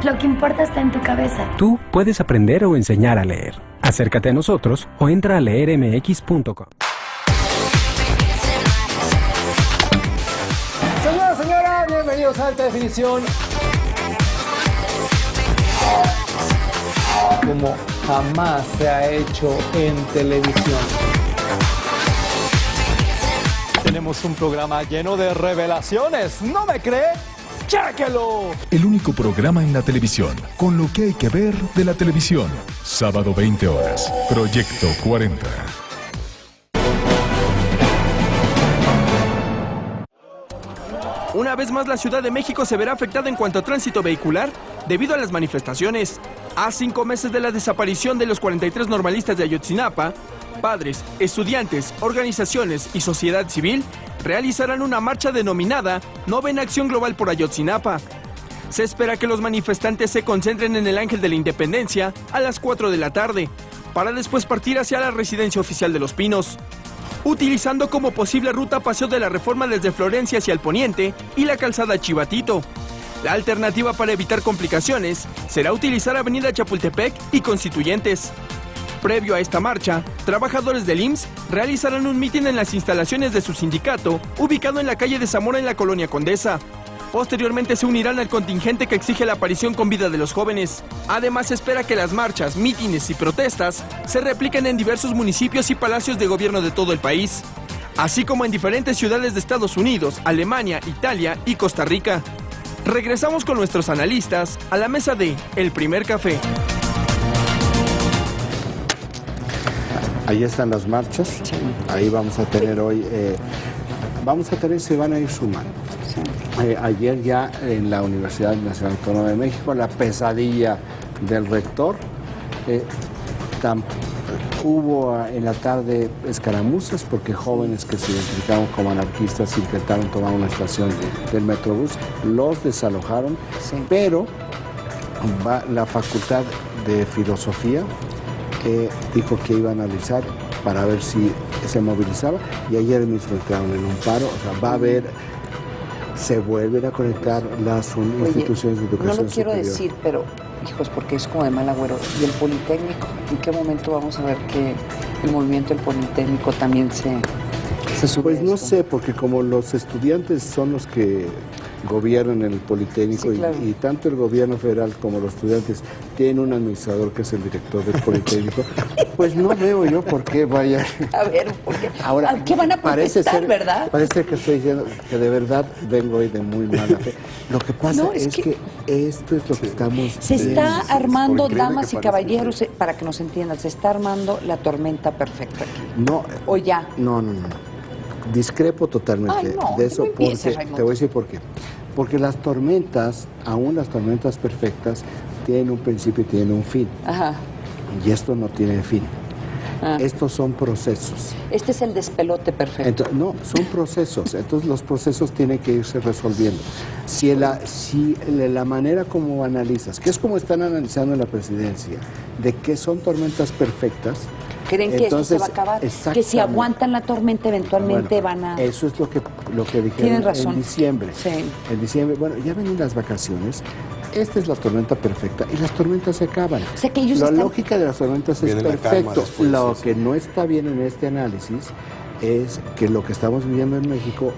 Lo que importa está en tu cabeza. Tú puedes aprender o enseñar a leer. Acércate a nosotros o entra a leermx.com. Señora, bienvenidos a Alta Definición. Como jamás se ha hecho en televisión. Tenemos un programa lleno de revelaciones. ¿No me cree? ¡Chéquelo! El único programa en la televisión con lo que hay que ver de la televisión. Sábado 20 horas. Proyecto 40. Una vez más, la Ciudad de México se verá afectada en cuanto a tránsito vehicular debido a las manifestaciones. A 5 meses de la desaparición de los 43 normalistas de Ayotzinapa, padres, estudiantes, organizaciones y sociedad civil realizarán una marcha denominada Novena Acción Global por Ayotzinapa. Se espera que los manifestantes se concentren en el Ángel de la Independencia a las 4 de la tarde, para después partir hacia la residencia oficial de Los Pinos, utilizando como posible ruta Paseo de la Reforma desde Florencia hacia el poniente y la calzada Chivatito. La alternativa para evitar complicaciones será utilizar Avenida Chapultepec y Constituyentes. Previo a esta marcha, trabajadores del IMSS realizarán un mitin en las instalaciones de su sindicato, ubicado en la calle de Zamora en la Colonia Condesa. Posteriormente se unirán al contingente que exige la aparición con vida de los jóvenes. Además, se espera que las marchas, mítines y protestas se repliquen en diversos municipios y palacios de gobierno de todo el país, así como en diferentes ciudades de Estados Unidos, Alemania, Italia y Costa Rica. Regresamos con nuestros analistas a la mesa de El Primer Café. Ahí están las marchas, ahí vamos a tener hoy, se van a ir sumando. Ayer ya en la Universidad Nacional Autónoma de México, la pesadilla del rector, hubo en la tarde escaramuzas porque jóvenes que se identificaron como anarquistas intentaron tomar una estación del Metrobús, los desalojaron, pero la Facultad de Filosofía dijo que iba a analizar para ver si se movilizaba y ayer mismo entraron en un paro, o sea, va a haber, se vuelven a conectar las instituciones de educación no lo quiero superior. decir, pero hijos, porque es como de mal agüero. ¿Y el Politécnico? ¿En qué momento vamos a ver que el movimiento del Politécnico también se sube? Pues no sé, porque como los estudiantes son los que gobiernan el Politécnico, sí, claro. y tanto el gobierno federal como los estudiantes tienen un administrador que es el director del Politécnico, pues no veo yo por qué vaya. A ver, ¿por qué? Ahora, ¿qué van a protestar, verdad? Parece que estoy diciendo que de verdad vengo hoy de muy mala fe. Lo que pasa es que esto es lo que estamos... Se está armando, damas y caballeros, para que nos entiendan, se está armando la tormenta perfecta aquí. No. ¿O ya? No. Discrepo totalmente de eso, porque te voy a decir por qué. Porque las tormentas, aún las tormentas perfectas, tienen un principio y tienen un fin. Ajá. Y esto no tiene fin. Estos son procesos. Este es el despelote perfecto. Entonces, no, son procesos. Entonces los procesos tienen que irse resolviendo. Si la manera como analizas, que es como están analizando en la presidencia, de que son tormentas perfectas, creen que esto se va a acabar, que si aguantan la tormenta eventualmente van a... Eso es lo que dijeron en diciembre. Sí. En diciembre, bueno, ya vienen las vacaciones, esta es la tormenta perfecta y las tormentas se acaban. O sea que ellos lógica de las tormentas es perfecto. Lo que no está bien en este análisis es que lo que estamos viviendo en México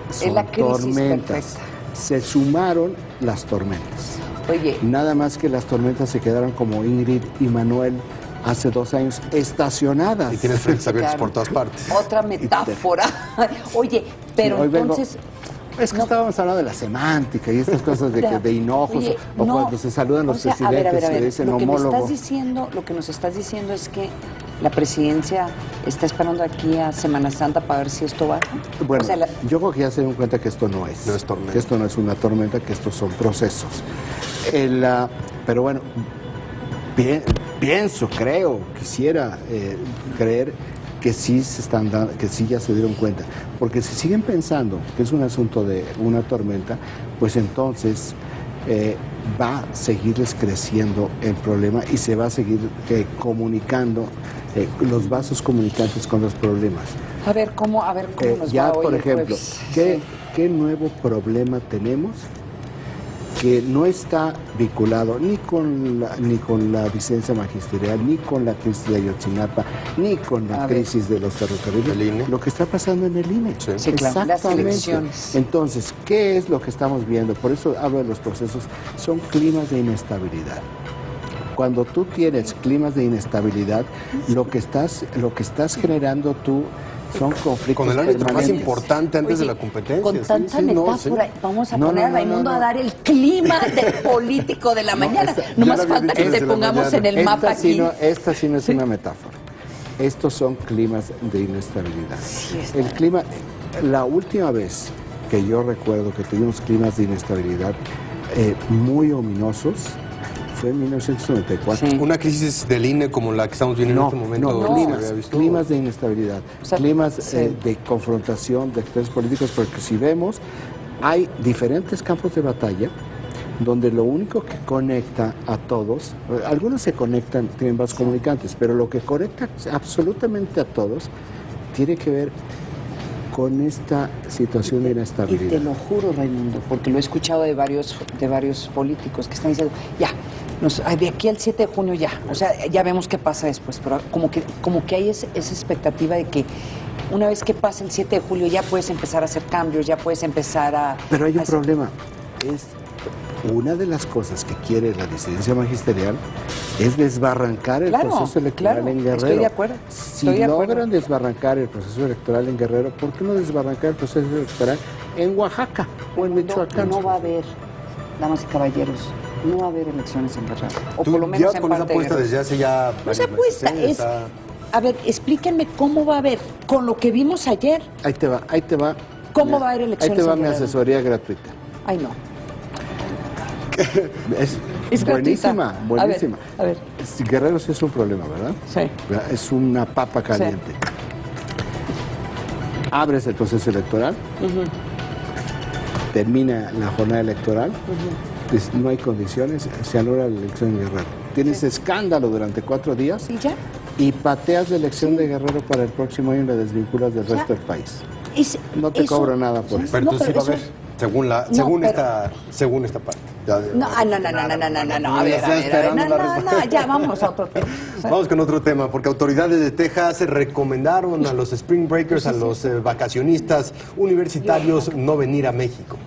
son la crisis tormentas. Perfecta. Se sumaron las tormentas. Oye. Nada más que las tormentas se quedaron como Ingrid y Manuel hace 2 años estacionadas. Y tienes frentes abiertos por todas partes. Otra metáfora. Oye, pero sí, entonces... Es que estábamos hablando de la semántica y estas cosas de hinojos, oye, o no, cuando se saludan los presidentes se dicen homólogo. Lo que nos estás diciendo es que la presidencia está esperando aquí a Semana Santa para ver si esto baja. Bueno, yo creo que ya se dieron cuenta que esto no es tormenta. Que esto no es una tormenta, que estos son procesos. Pero bueno, quisiera creer que sí se están dando, que sí ya se dieron cuenta, porque si siguen pensando que es un asunto de una tormenta, pues entonces va a seguirles creciendo el problema y se va a seguir comunicando los vasos comunicantes con los problemas. A ver cómo nos ya, va hoy, por ejemplo, ¿qué nuevo problema tenemos que no está vinculado ni con la disidencia magisterial, ni con la crisis de Ayotzinapa, ni con la crisis de los ferrocarriles? Lo que está pasando en el INE. Sí, claro. Las elecciones. Entonces, ¿qué es lo que estamos viendo? Por eso hablo de los procesos. Son climas de inestabilidad. Cuando tú tienes climas de inestabilidad, lo que estás generando tú son conflictos con el árbitro más importante antes de la competencia. Con tanta metáfora, vamos a poner a Raimundo a dar el clima político de la mañana. No más falta que te pongamos en el mapa aquí. Esta sí no es una metáfora. Estos son climas de inestabilidad. El clima, la última vez que yo recuerdo que tuvimos climas de inestabilidad muy ominosos fue en 1994. Sí. Una crisis del INE como la que estamos viendo en este momento. Climas de inestabilidad, climas de confrontación de actores políticos, porque si vemos, hay diferentes campos de batalla donde lo único que conecta a todos, algunos se conectan, tienen vasos comunicantes, pero lo que conecta absolutamente a todos tiene que ver con esta situación de inestabilidad. Y te lo juro, Raimundo, porque lo he escuchado de varios políticos que están diciendo, ya, de aquí al 7 de junio ya, o sea, ya vemos qué pasa después, pero como que hay esa expectativa de que una vez que pase el 7 de julio ya puedes empezar a hacer cambios, ya puedes empezar a... Pero hay un problema, es una de las cosas que quiere la disidencia magisterial es desbarrancar el proceso electoral en Guerrero. Estoy de acuerdo. Si logran desbarrancar el proceso electoral en Guerrero, ¿por qué no desbarrancar el proceso electoral en Oaxaca o en Michoacán? No va a haber, damas y caballeros, no va a haber elecciones en Guerrero. O por lo menos en parte de Guerrero. Desde hace ya... No se apuesta, es... A ver, explíquenme cómo va a haber, con lo que vimos ayer. Ahí te va. ¿Cómo va a haber elecciones en Guerrero? Ahí te va mi Guerrero? asesoría gratuita. Ay, no. Es buenísima, buenísima. A ver. Guerrero sí es un problema, ¿verdad? Sí. Es una papa caliente. Sí. Abres el proceso electoral, termina la jornada electoral, no hay condiciones, se anula la elección en Guerrero. Tienes escándalo durante 4 días ¿y ya? Y pateas la elección de Guerrero para el próximo año y la desvinculas del resto del país. No te cobro nada por eso. Pero entonces sí va a haber. Según esta parte. No, a ver, ya vámonos a otro tema. Vamos con otro tema, porque autoridades de Texas recomendaron a los Spring Breakers, a los vacacionistas universitarios, no venir a México.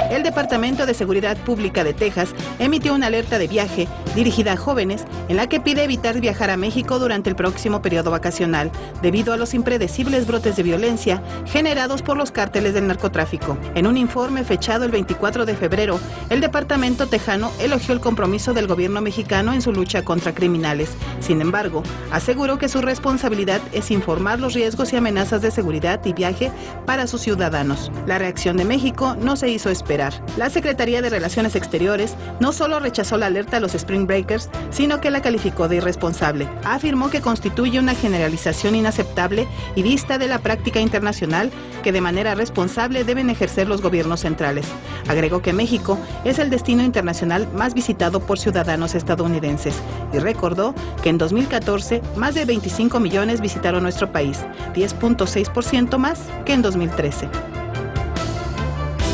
El Departamento de Seguridad Pública de Texas emitió una alerta de viaje dirigida a jóvenes en la que pide evitar viajar a México durante el próximo periodo vacacional debido a los impredecibles brotes de violencia generados por los cárteles del narcotráfico. En un informe fechado el 24 de febrero, el departamento tejano elogió el compromiso del gobierno mexicano en su lucha contra criminales. Sin embargo, aseguró que su responsabilidad es informar los riesgos y amenazas de seguridad y viaje para sus ciudadanos. La reacción de México no se hizo esperar. La Secretaría de Relaciones Exteriores no solo rechazó la alerta a los Spring Breakers, sino que la calificó de irresponsable. Afirmó que constituye una generalización inaceptable y vista de la práctica internacional que de manera responsable deben ejercer los gobiernos centrales. Agregó que México es el destino internacional más visitado por ciudadanos estadounidenses y recordó que en 2014 más de 25 millones visitaron nuestro país, 10.6% más que en 2013.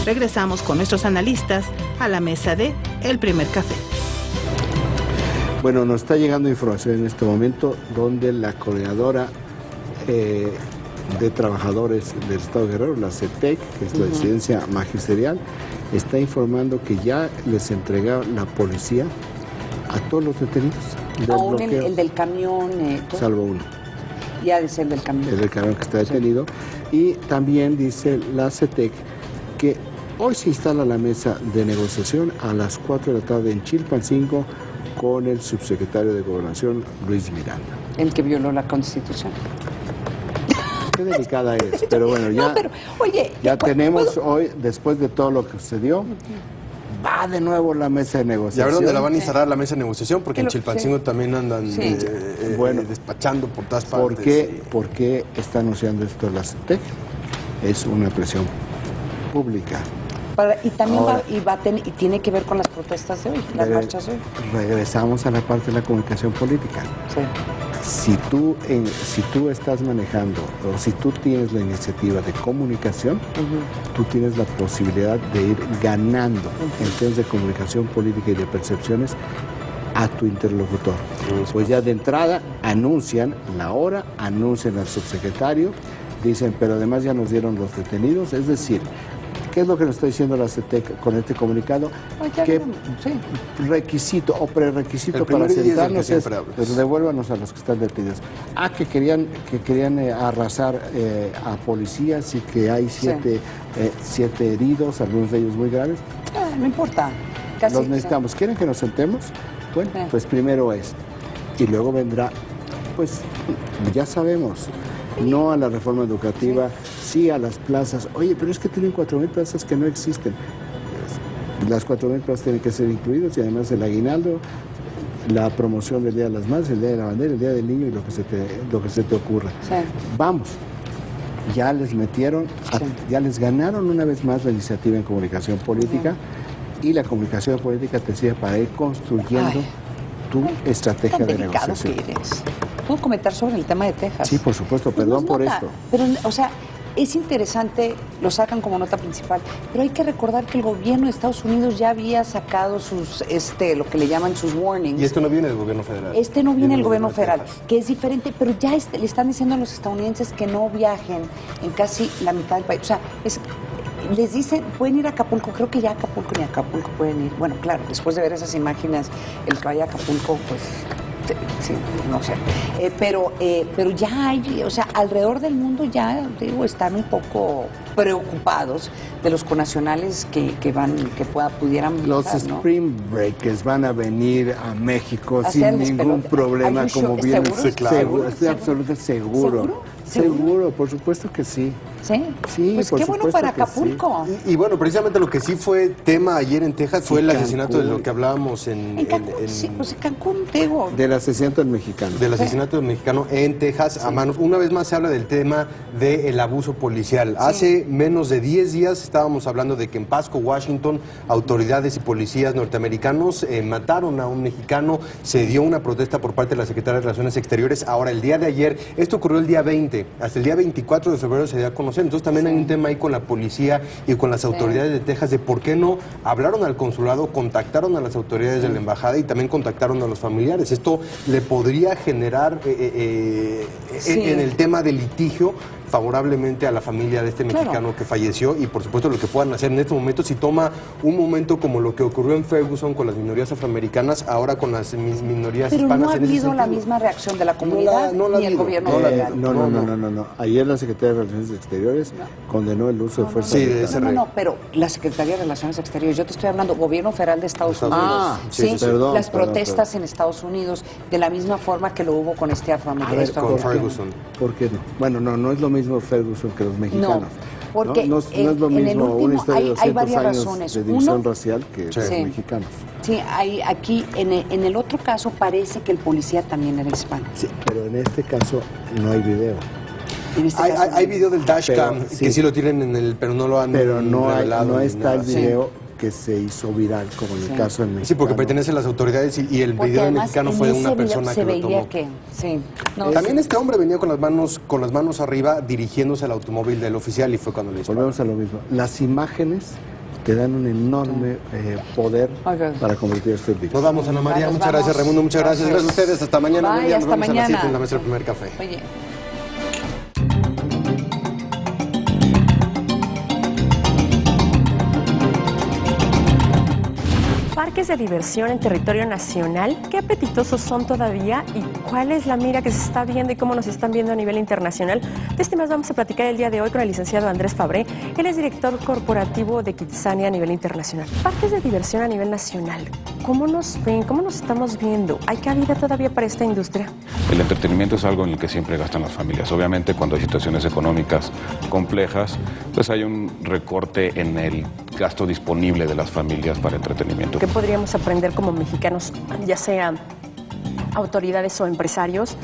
Regresamos con nuestros analistas a la mesa de El Primer Café. Bueno, nos está llegando información en este momento donde la coordinadora de trabajadores del Estado de Guerrero, la CETEC, que es la disidencia magisterial, está informando que ya les entregaron la policía a todos los detenidos. Aún el del camión. Salvo uno. Ya de ser del camión. El del camión que está detenido. Y también dice la CETEC que hoy se instala la mesa de negociación a las 4 de la tarde en Chilpancingo con el subsecretario de Gobernación, Luis Miranda. El que violó la Constitución. Qué delicada es, pero bueno, ya, no, pero, oye, ya tenemos hoy, después de todo lo que sucedió, va de nuevo la mesa de negociación. ¿Y a ver dónde la van a instalar la mesa de negociación? Porque en Chilpancingo también andan despachando por todas partes. ¿Por qué está anunciando esto la CETEC? Es una presión pública. Y también tiene que ver con las protestas de hoy, las marchas de hoy. Regresamos a la parte de la comunicación política. Sí. Si tú estás manejando o si tú tienes la iniciativa de comunicación, tú tienes la posibilidad de ir ganando en términos de comunicación política y de percepciones a tu interlocutor. Pues ya de entrada anuncian la hora, anuncian al subsecretario, dicen, pero además ya nos dieron los detenidos, es decir, ¿qué es lo que nos está diciendo la CETEC con este comunicado? ¿Qué requisito o prerequisito para sentarnos es devuélvanos a los que están detenidos? Que querían arrasar a policías y que hay siete heridos, algunos de ellos muy graves. No importa. Los necesitamos. ¿Quieren que nos sentemos? Bueno, pues primero es. Y luego vendrá, pues ya sabemos, no a la reforma educativa, sí a las plazas. Oye, pero es que tienen 4,000 plazas que no existen. Las 4,000 plazas tienen que ser incluidas y además el aguinaldo, la promoción del Día de las Madres, el Día de la Bandera, el Día del Niño y lo que se te ocurra. Sí. Vamos, ya les metieron, ya les ganaron una vez más la iniciativa en comunicación política y la comunicación política te sirve para ir construyendo tu estrategia de negociación. ¿Puedo comentar sobre el tema de Texas? Sí, por supuesto, perdón por esto. Pero, o sea, es interesante, lo sacan como nota principal, pero hay que recordar que el gobierno de Estados Unidos ya había sacado sus, lo que le llaman sus warnings. Y esto no viene del gobierno federal. No viene del gobierno federal, que es diferente, pero ya le están diciendo a los estadounidenses que no viajen en casi la mitad del país. O sea, les dicen, pueden ir a Acapulco, creo que ya Acapulco ni Acapulco pueden ir. Bueno, claro, después de ver esas imágenes, el que vaya a Acapulco, pues... Sí, no sé. Pero ya hay, o sea, alrededor del mundo ya, están un poco preocupados de los connacionales que pudieran viajar, los Spring Breakers van a venir a México sin ningún problema, como bien. Seguro, estoy absolutamente seguro. Seguro, por supuesto que sí. ¿Sí? Sí, pues qué bueno para Acapulco. Sí. Y bueno, precisamente lo que sí fue tema ayer en Texas fue el asesinato de lo que hablábamos en Cancún. Sí, pues en Cancún, digo. Del asesinato del mexicano. Del asesinato del mexicano en Texas a manos. Una vez más se habla del tema del abuso policial. Hace menos de 10 días estábamos hablando de que en Pasco, Washington, autoridades y policías norteamericanos mataron a un mexicano. Se dio una protesta por parte de la Secretaría de Relaciones Exteriores. Ahora, el día de ayer, esto ocurrió el día 20, hasta el día 24 de febrero se dio a conocer. Entonces también hay un tema ahí con la policía y con las autoridades de Texas de por qué no hablaron al consulado, contactaron a las autoridades de la embajada y también contactaron a los familiares. Esto le podría generar en el tema del litigio favorablemente a la familia de este mexicano que falleció y por supuesto lo que puedan hacer en este momento si toma un momento como lo que ocurrió en Ferguson con las minorías afroamericanas, ahora con las minorías hispanas. Pero no ha habido la misma reacción de la comunidad ni el gobierno federal. No. Ayer la Secretaría de Relaciones Exteriores condenó el uso de fuerza. No, pero la Secretaría de Relaciones Exteriores, yo te estoy hablando, gobierno federal de Estados Unidos. Perdón, las protestas en Estados Unidos, de la misma forma que lo hubo con este afroamericano. Con Ferguson. ¿Por qué no? Bueno, no es lo mismo Ferguson que los mexicanos. Porque no es lo mismo una historia de 200 varias años razones. de división racial que los mexicanos. Sí, aquí en el otro caso parece que el policía también era hispano. Sí, pero en este caso no hay video. Hay video del dashcam que sí lo tienen pero no lo han revelado. No está el video que se hizo viral, como en el caso del mexicano. Sí, porque pertenece a las autoridades y el video del mexicano fue de una persona que lo tomó. También este hombre venía con las manos arriba dirigiéndose al automóvil del oficial y fue cuando le disparó. Volvemos a lo mismo. Las imágenes te dan un enorme poder para convertir esto en víctima. Nos vamos, Ana María. Muchas gracias, Raimundo. Muchas gracias. Gracias a ustedes. Hasta mañana. Bye, hasta mañana. A las 7 en la mesa del primer café. Oye. parques de diversión en territorio nacional, ¿qué apetitosos son todavía y cuál es la mira que se está viendo y cómo nos están viendo a nivel internacional? De este más vamos a platicar el día de hoy con el licenciado Andrés Fabré. Él es director corporativo de Kitsania a nivel internacional. Parques de diversión a nivel nacional, ¿cómo nos ven? ¿Cómo nos estamos viendo? ¿Hay cabida todavía para esta industria? El entretenimiento es algo en el que siempre gastan las familias. Obviamente cuando hay situaciones económicas complejas, pues hay un recorte en el gasto disponible de las familias para entretenimiento. ¿Qué podríamos aprender como mexicanos, ya sea autoridades o empresarios,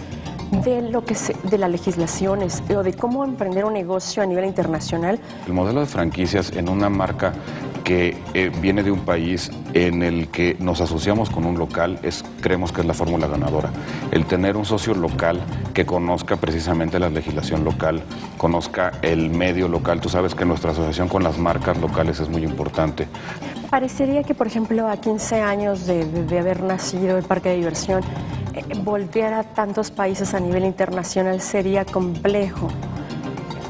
de las legislaciones o de cómo emprender un negocio a nivel internacional? El modelo de franquicias en una marca que viene de un país en el que nos asociamos con un local, creemos que es la fórmula ganadora. El tener un socio local que conozca precisamente la legislación local, conozca el medio local. Tú sabes que nuestra asociación con las marcas locales es muy importante. Parecería que, por ejemplo, a 15 años de haber nacido el parque de diversión, voltear a tantos países a nivel internacional sería complejo.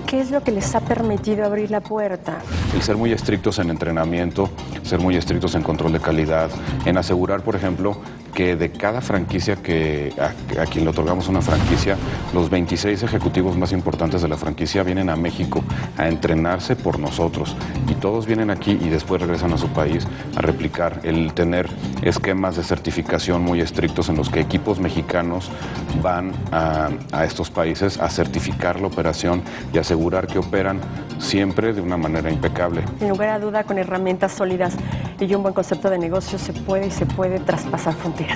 ¿Qué es lo que les ha permitido abrir la puerta? El ser muy estrictos en entrenamiento, ser muy estrictos en control de calidad, en asegurar, por ejemplo, que de cada franquicia a quien le otorgamos una franquicia, los 26 ejecutivos más importantes de la franquicia vienen a México a entrenarse por nosotros. Y todos vienen aquí y después regresan a su país a replicar. El tener esquemas de certificación muy estrictos en los que equipos mexicanos van a estos países a certificar la operación y asegurar que operan siempre de una manera impecable. Sin lugar a duda, con herramientas sólidas y un buen concepto de negocio se puede traspasar fronteras.